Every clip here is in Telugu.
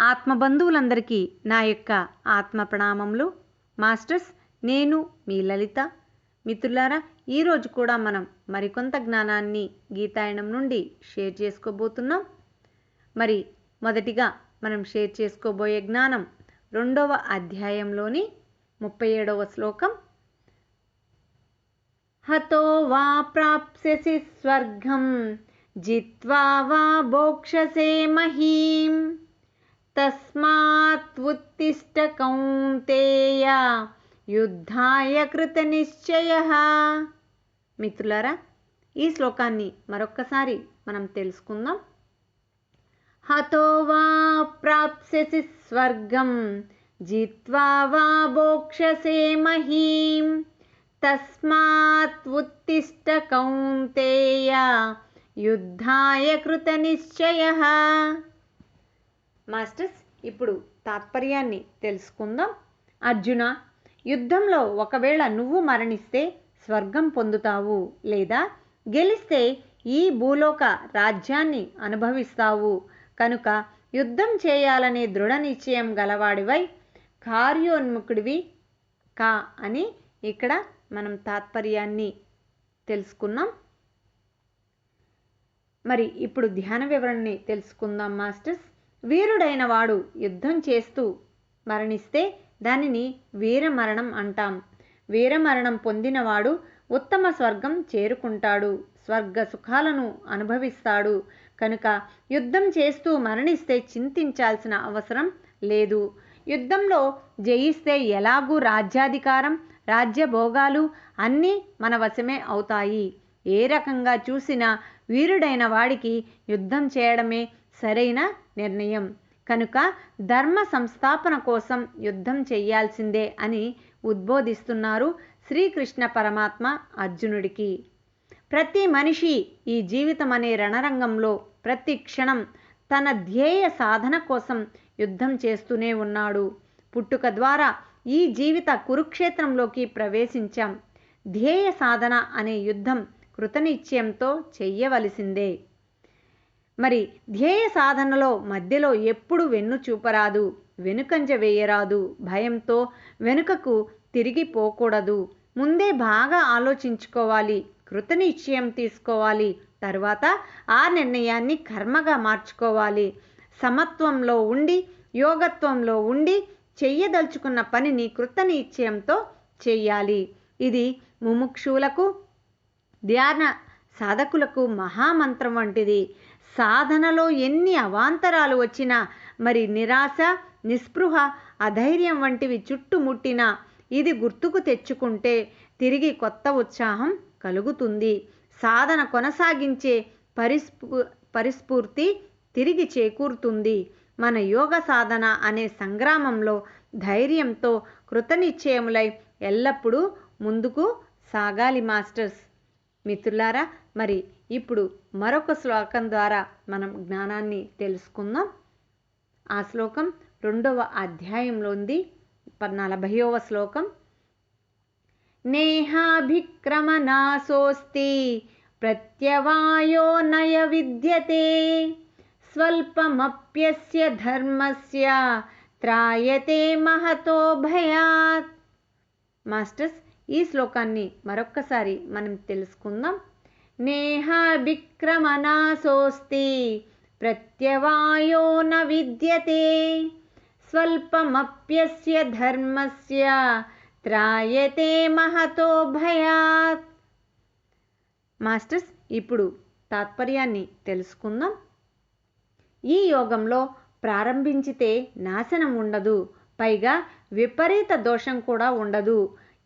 ఆత్మబంధువులందరికీ నా యొక్క ఆత్మ ప్రణామములు. మాస్టర్స్, నేను మీ లలిత. మిత్రులారా, ఈరోజు కూడా మనం మరికొంత జ్ఞానాన్ని గీతాయనం నుండి షేర్ చేసుకోబోతున్నాం. మరి మొదటిగా మనం షేర్ చేసుకోబోయే జ్ఞానం 2వ అధ్యాయంలోని 37వ శ్లోకం. హతో వా ప్రాప్స్యసి స్వర్గం జిత్వా వా భోక్ష్యసే మహీం తస్మాత్ ఉత్తిష్ట కౌంతేయ యుద్ధాయ కృత నిశ్చయః. మిత్రులారా, ఈ శ్లోకాన్ని మరొక్కసారి మనం తెలుసుకుందాం. హతో వా ప్రాప్స్యసి స్వర్గం జిత్వా వా భోక్ష్యసే మహీం తస్మాత్ ఉత్తిష్ట కౌంతేయ యుద్ధాయ కృత నిశ్చయః. మాస్టర్స్, ఇప్పుడు తాత్పర్యాన్ని తెలుసుకుందాం. అర్జున, యుద్ధంలో ఒకవేళ నువ్వు మరణిస్తే స్వర్గం పొందుతావు, లేదా గెలిస్తే ఈ భూలోక రాజ్యాన్ని అనుభవిస్తావు. కనుక యుద్ధం చేయాలనే దృఢ నిశ్చయం గలవాడివై కార్యోన్ముఖుడివి కా అని ఇక్కడ మనం తాత్పర్యాన్ని తెలుసుకున్నాం. మరి ఇప్పుడు ధ్యాన వివరణని తెలుసుకుందాం. మాస్టర్స్, వీరుడైన వాడు యుద్ధం చేస్తూ మరణిస్తే దానిని వీరమరణం అంటాం. వీరమరణం పొందినవాడు ఉత్తమ స్వర్గం చేరుకుంటాడు, స్వర్గ సుఖాలను అనుభవిస్తాడు. కనుక యుద్ధం చేస్తూ మరణిస్తే చింతించాల్సిన అవసరం లేదు. యుద్ధంలో జయిస్తే ఎలాగూ రాజ్యాధికారం, రాజ్యభోగాలు అన్నీ మన వశమే అవుతాయి. ఏ రకంగా చూసినా వీరుడైన వాడికి యుద్ధం చేయడమే సరైన నిర్ణయం. కనుక ధర్మ సంస్థాపన కోసం యుద్ధం చెయ్యాల్సిందే అని ఉద్బోధిస్తున్నారు శ్రీకృష్ణ పరమాత్మ అర్జునుడికి. ప్రతి మనిషి ఈ జీవితం అనే రణరంగంలో ప్రతి క్షణం తన ధ్యేయ సాధన కోసం యుద్ధం చేస్తూనే ఉన్నాడు. పుట్టుక ద్వారా ఈ జీవిత కురుక్షేత్రంలోకి ప్రవేశించాం. ధ్యేయ సాధన అనే యుద్ధం కృతనిశ్చయంతో చెయ్యవలసిందే. మరి ధ్యేయ సాధనలో మధ్యలో ఎప్పుడు వెన్ను చూపరాదు, వెనుకంజ వేయరాదు. భయంతో వెనుకకు తిరిగిపోకూడదు. ముందే బాగా ఆలోచించుకోవాలి, కృతనిశ్చయం తీసుకోవాలి. తర్వాత ఆ నిర్ణయాన్ని కర్మగా మార్చుకోవాలి. సమత్వంలో ఉండి, యోగత్వంలో ఉండి చెయ్యదలుచుకున్న పనిని కృతనిశ్చయంతో చెయ్యాలి. ఇది ముముక్షువులకు, ధ్యాన సాధకులకు మహామంత్రం వంటిది. సాధనలో ఎన్ని అవాంతరాలు వచ్చినా, మరి నిరాశ, నిస్పృహ, అధైర్యం వంటివి చుట్టుముట్టినా ఇది గుర్తుకు తెచ్చుకుంటే తిరిగి కొత్త ఉత్సాహం కలుగుతుంది. సాధన కొనసాగించే పరిస్ఫూర్తి తిరిగి చేకూరుతుంది. మన యోగ సాధన అనే సంగ్రామంలో ధైర్యంతో కృతనిశ్చయములై ఎల్లప్పుడూ ముందుకు సాగాలి. మాస్టర్స్, మిత్రులారా, మరి ఇప్పుడు మరొక శ్లోకం ద్వారా మనం జ్ఞానాన్ని తెలుసుకుందాం. ఆ శ్లోకం 2వ అధ్యాయంలోంది 40వ శ్లోకం. నేహాభిక్రమనాశోస్తి ప్రత్యవాయో నయ విద్యతే స్వల్పమప్యస్య ధర్మస్య త్రాయతే మహతో భయాత్. మాస్టర్స్, ఈ శ్లోకాన్ని మరొక్కసారి మనం తెలుసుకుందాం. నేహాభిక్రమనాశోస్తి ప్రత్యవాయో న విద్యతే స్వల్పమప్యస్య ధర్మస్య త్రాయతే మహతో భయాత్. మాస్టర్స్, ఇప్పుడు తాత్పర్యాన్ని తెలుసుకుందాం. ఈ యోగంలో ప్రారంభించితే నాశనం ఉండదు, పైగా విపరీత దోషం కూడా ఉండదు.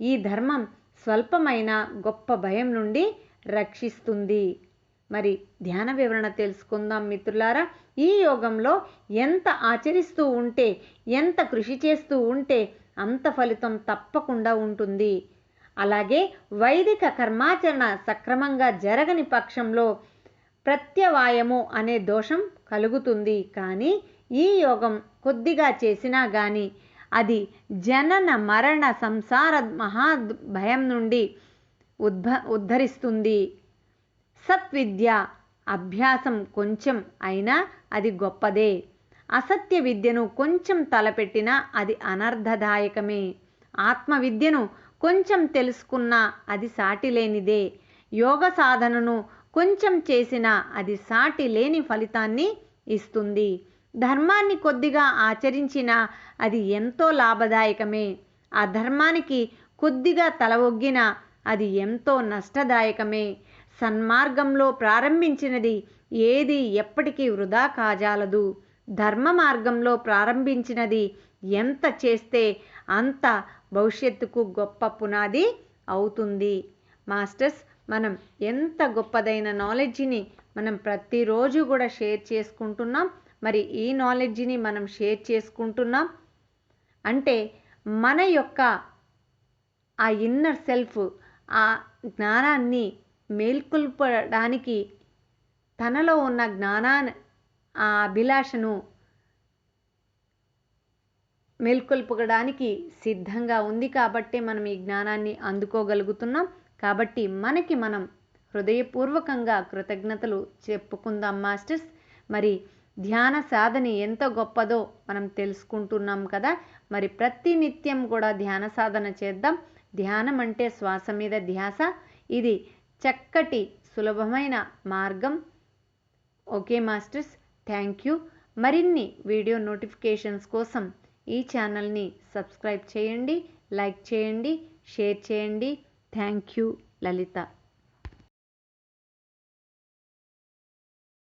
ఈ ధర్మం స్వల్పమైన గొప్ప భయం నుండి రక్షిస్తుంది. మరి ధ్యాన వివరణ తెలుసుకుందాం. మిత్రులారా, ఈ యోగంలో ఎంత ఆచరిస్తూ ఉంటే, ఎంత కృషి చేస్తూ ఉంటే అంత ఫలితం తప్పకుండా ఉంటుంది. అలాగే వైదిక కర్మాచరణ సక్రమంగా జరగని పక్షంలో ప్రత్యవాయము అనే దోషం కలుగుతుంది. కానీ ఈ యోగం కొద్దిగా చేసినా కానీ అది జనన మరణ సంసార మహాభయం నుండి ఉద్ధరిస్తుంది. సత్విద్య అభ్యాసం కొంచెం అయినా అది గొప్పదే. అసత్య విద్యను కొంచెం తలపెట్టినా అది అనర్థదాయకమే. ఆత్మ విద్యను కొంచెం తెలుసుకున్నా అది సాటి లేనిదే. యోగ సాధనను కొంచెం చేసినా అది సాటి లేని ఫలితాన్ని ఇస్తుంది. ధర్మాన్ని కొద్దిగా ఆచరించినా అది ఎంతో లాభదాయకమే. అధర్మానికి కొద్దిగా తల ఒగ్గినా అది ఎంతో నష్టదాయకమే. సన్మార్గంలో ప్రారంభించినది ఏది ఎప్పటికీ వృధా కాజాలదు. ధర్మ మార్గంలో ప్రారంభించినది ఎంత చేస్తే అంత భవిష్యత్తుకు గొప్ప పునాది అవుతుంది. మాస్టర్స్, మనం ఎంత గొప్పదైన నాలెడ్జిని మనం ప్రతిరోజు కూడా షేర్ చేసుకుంటున్నాం. మరి ఈ నాలెడ్జిని మనం షేర్ చేసుకుంటున్నాం అంటే మన యొక్క ఆ ఇన్నర్ సెల్ఫ్ ఆ జ్ఞానాన్ని మేల్కొల్పడానికి, తనలో ఉన్న జ్ఞానాన్ని ఆ అభిలాషను మేల్కొల్పడానికి సిద్ధంగా ఉంది కాబట్టి మనం ఈ జ్ఞానాన్ని అందుకోగలుగుతున్నాం. కాబట్టి మనకి మనం హృదయపూర్వకంగా కృతజ్ఞతలు చెప్పుకుందాం మాస్టర్స్. మరి ధ్యాన సాధన ఎంత గొప్పదో మనం తెలుసుకుంటున్నాం కదా. మరి ప్రతి నిత్యం కూడా ధ్యాన సాధన చేద్దాం. ధ్యానం అంటే శ్వాస మీద ధ్యాస. ఇది చక్కటి సులభమైన మార్గం. Okay masters, thank you. మరిన్ని వీడియో నోటిఫికేషన్స్ కోసం ఈ ఛానల్ని సబ్స్క్రైబ్ చేయండి, లైక్ చేయండి, షేర్ చేయండి. Thank you Lalitha.